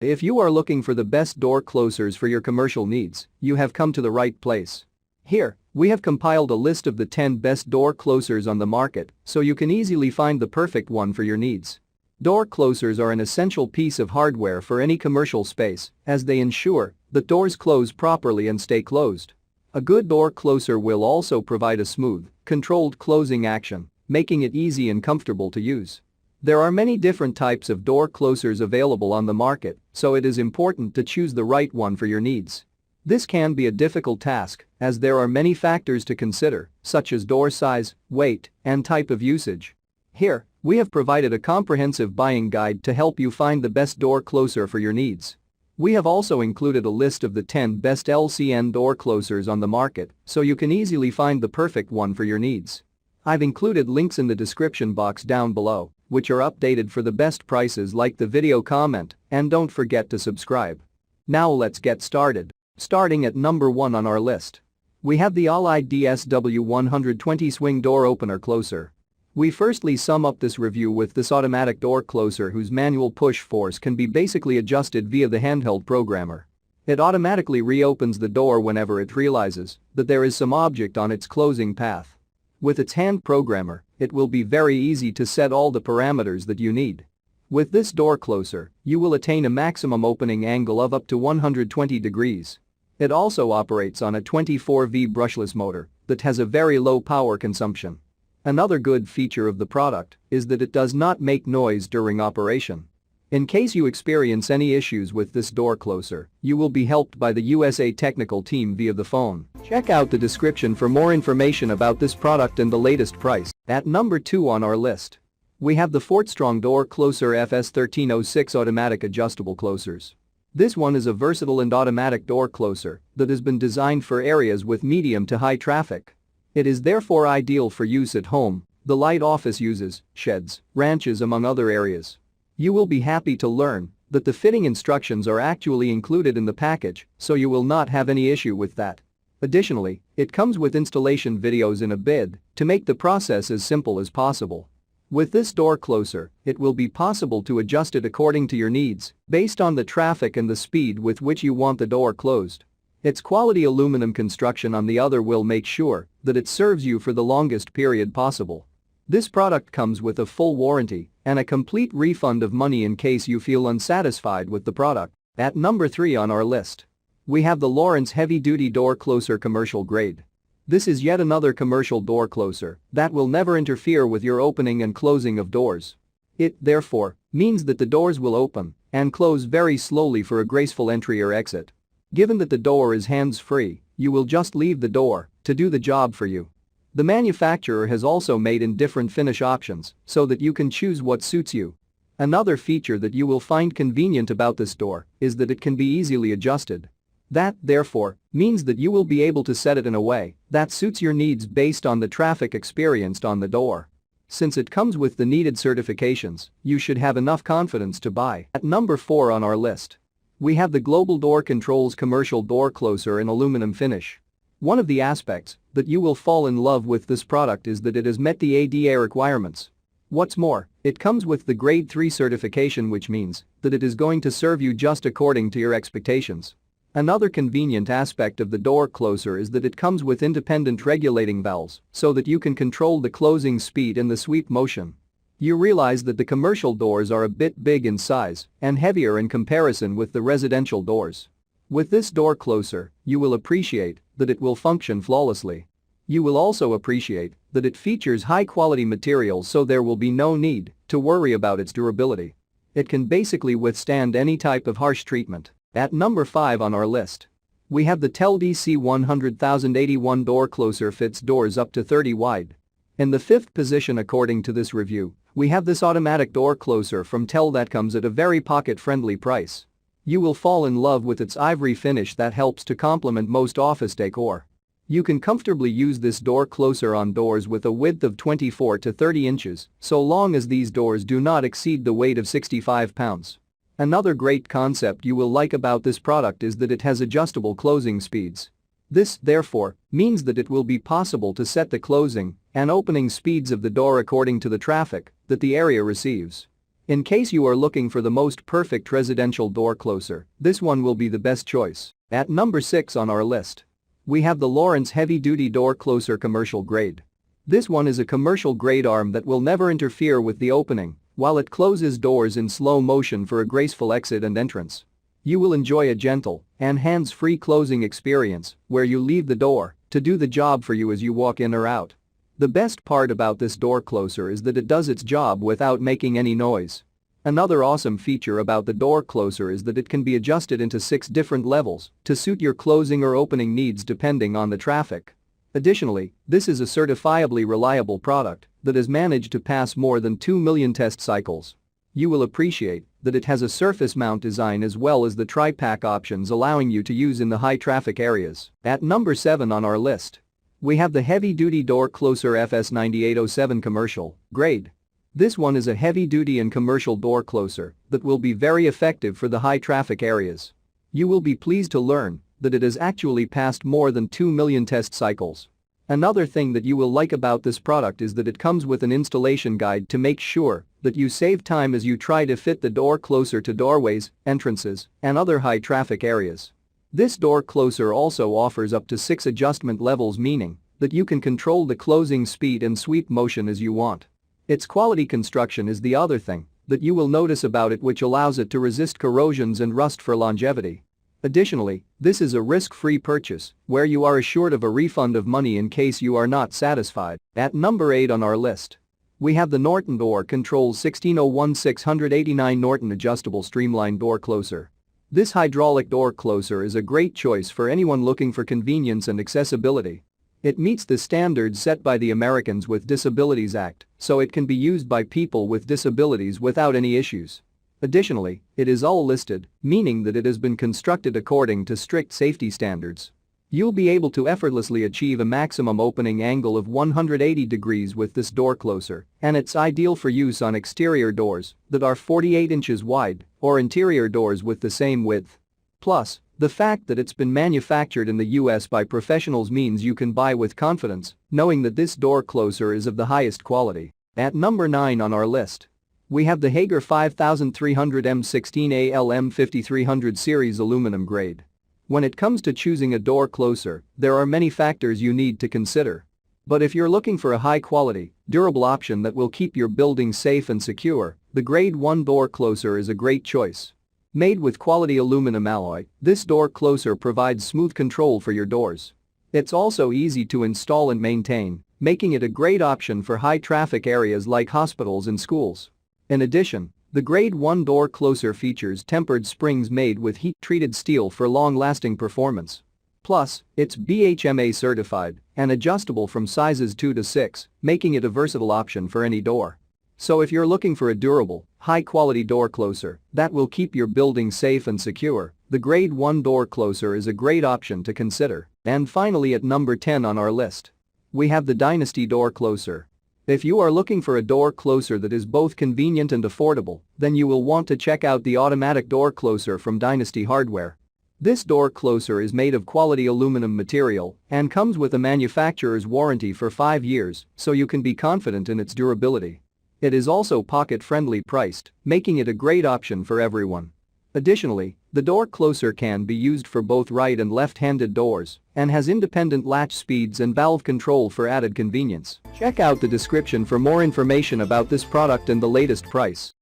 If you are looking for the best door closers for your commercial needs, you have come to the right place. Here, we have compiled a list of the 10 best door closers on the market so you can easily find the perfect one for your needs. Door closers are an essential piece of hardware for any commercial space as they ensure that doors close properly and stay closed. A good door closer will also provide a smooth, controlled closing action, making it easy and comfortable to use. There are many different types of door closers available on the market, so it is important to choose the right one for your needs. This can be a difficult task as there are many factors to consider, such as door size, weight, and type of usage. Here, we have provided a comprehensive buying guide to help you find the best door closer for your needs. We have also included a list of the 10 best LCN door closers on the market so you can easily find the perfect one for your needs. I've included links in the description box down below, which are updated for the best prices. Like the video, comment, and don't forget to subscribe. Now let's get started. Starting at number 1 on our list. We have the Allied DSW120 Swing Door Opener Closer. We firstly sum up this review with this automatic door closer whose manual push force can be basically adjusted via the handheld programmer. It automatically reopens the door whenever it realizes that there is some object on its closing path. With its hand programmer, it will be very easy to set all the parameters that you need. With this door closer, you will attain a maximum opening angle of up to 120 degrees. It also operates on a 24V brushless motor that has a very low power consumption. Another good feature of the product is that it does not make noise during operation. In case you experience any issues with this door closer, you will be helped by the USA technical team via the phone. Check out the description for more information about this product and the latest price. At number 2 on our list, we have the Fortstrong Door Closer FS1306 Automatic Adjustable Closers. This one is a versatile and automatic door closer that has been designed for areas with medium to high traffic. It is therefore ideal for use at home, the light office uses, sheds, ranches, among other areas. You will be happy to learn that the fitting instructions are actually included in the package, so you will not have any issue with that. Additionally, it comes with installation videos in a bid to make the process as simple as possible. With this door closer, it will be possible to adjust it according to your needs based on the traffic and the speed with which you want the door closed. Its quality aluminum construction on the other will make sure that it serves you for the longest period possible. This product comes with a full warranty and a complete refund of money in case you feel unsatisfied with the product. At number 3 on our list, we have the Lawrence Heavy Duty Door Closer Commercial Grade. This is yet another commercial door closer that will never interfere with your opening and closing of doors. It, therefore, means that the doors will open and close very slowly for a graceful entry or exit. Given that the door is hands-free, you will just leave the door to do the job for you. The manufacturer has also made in different finish options so that you can choose what suits you. Another feature that you will find convenient about this door is that it can be easily adjusted. That, therefore, means that you will be able to set it in a way that suits your needs based on the traffic experienced on the door. Since it comes with the needed certifications, you should have enough confidence to buy. At number 4 on our list, we have the Global Door Controls Commercial Door Closer in aluminum finish. One of the aspects that you will fall in love with this product is that it has met the ADA requirements. What's more, it comes with the Grade 3 certification, which means that it is going to serve you just according to your expectations. Another convenient aspect of the door closer is that it comes with independent regulating valves so that you can control the closing speed and the sweep motion. You realize that the commercial doors are a bit big in size and heavier in comparison with the residential doors. With this door closer, you will appreciate that it will function flawlessly. You will also appreciate that it features high-quality materials, so there will be no need to worry about its durability. It can basically withstand any type of harsh treatment. At number 5 on our list, we have the TEL DC100081 Door Closer. Fits doors up to 30 wide. In the 5th position according to this review, we have this automatic door closer from TEL that comes at a very pocket-friendly price. You will fall in love with its ivory finish that helps to complement most office decor. You can comfortably use this door closer on doors with a width of 24 to 30 inches, so long as these doors do not exceed the weight of 65 pounds. Another great concept you will like about this product is that it has adjustable closing speeds. This, therefore, means that it will be possible to set the closing and opening speeds of the door according to the traffic that the area receives. In case you are looking for the most perfect residential door closer, this one will be the best choice. At number 6 on our list, we have the Lawrence Heavy Duty Door Closer Commercial Grade. This one is a commercial grade arm that will never interfere with the opening, while it closes doors in slow motion for a graceful exit and entrance. You will enjoy a gentle and hands-free closing experience where you leave the door to do the job for you as you walk in or out. The best part about this door closer is that it does its job without making any noise. Another awesome feature about the door closer is that it can be adjusted into 6 different levels to suit your closing or opening needs depending on the traffic. Additionally, this is a certifiably reliable product that has managed to pass more than 2 million test cycles. You will appreciate that it has a surface mount design as well as the tri-pack options allowing you to use in the high traffic areas. At number 7 on our list, we have the Heavy Duty Door Closer FS9807 Commercial Grade. This one is a heavy-duty and commercial door closer that will be very effective for the high traffic areas. You will be pleased to learn that it has actually passed more than 2 million test cycles. Another thing that you will like about this product is that it comes with an installation guide to make sure that you save time as you try to fit the door closer to doorways, entrances, and other high traffic areas. This door closer also offers up to 6 adjustment levels, meaning that you can control the closing speed and sweep motion as you want. Its quality construction is the other thing that you will notice about it, which allows it to resist corrosions and rust for longevity. Additionally, this is a risk-free purchase where you are assured of a refund of money in case you are not satisfied. At number 8 on our list, we have the Norton Door Control 1601689 Norton Adjustable Streamline Door Closer. This hydraulic door closer is a great choice for anyone looking for convenience and accessibility. It meets the standards set by the Americans with Disabilities Act, so it can be used by people with disabilities without any issues. Additionally, it is all listed, meaning that it has been constructed according to strict safety standards. You'll be able to effortlessly achieve a maximum opening angle of 180 degrees with this door closer, and it's ideal for use on exterior doors that are 48 inches wide or interior doors with the same width. Plus, the fact that it's been manufactured in the US by professionals means you can buy with confidence, knowing that this door closer is of the highest quality. At number 9 on our list, we have the Hager 5300 M16AL M5300 series aluminum grade. When it comes to choosing a door closer, there are many factors you need to consider. But if you're looking for a high-quality, durable option that will keep your building safe and secure, the Grade 1 door closer is a great choice. Made with quality aluminum alloy, this door closer provides smooth control for your doors. It's also easy to install and maintain, making it a great option for high-traffic areas like hospitals and schools. In addition, the Grade 1 door closer features tempered springs made with heat-treated steel for long-lasting performance. Plus, it's BHMA certified and adjustable from sizes 2 to 6, making it a versatile option for any door. So if you're looking for a durable, high-quality door closer that will keep your building safe and secure, the Grade 1 door closer is a great option to consider. And finally, at number 10 on our list, we have the Dynasty Door Closer. If you are looking for a door closer that is both convenient and affordable, then you will want to check out the automatic door closer from Dynasty Hardware. This door closer is made of quality aluminum material and comes with a manufacturer's warranty for 5 years, so you can be confident in its durability. It is also pocket-friendly priced, making it a great option for everyone. Additionally, the door closer can be used for both right and left-handed doors and has independent latch speeds and valve control for added convenience. Check out the description for more information about this product and the latest price.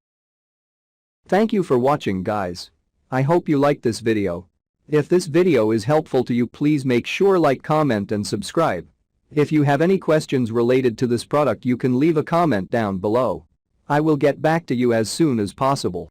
Thank you for watching, guys. I hope you liked this video. If this video is helpful to you, please make sure like, comment and subscribe. If you have any questions related to this product, you can leave a comment down below. I will get back to you as soon as possible.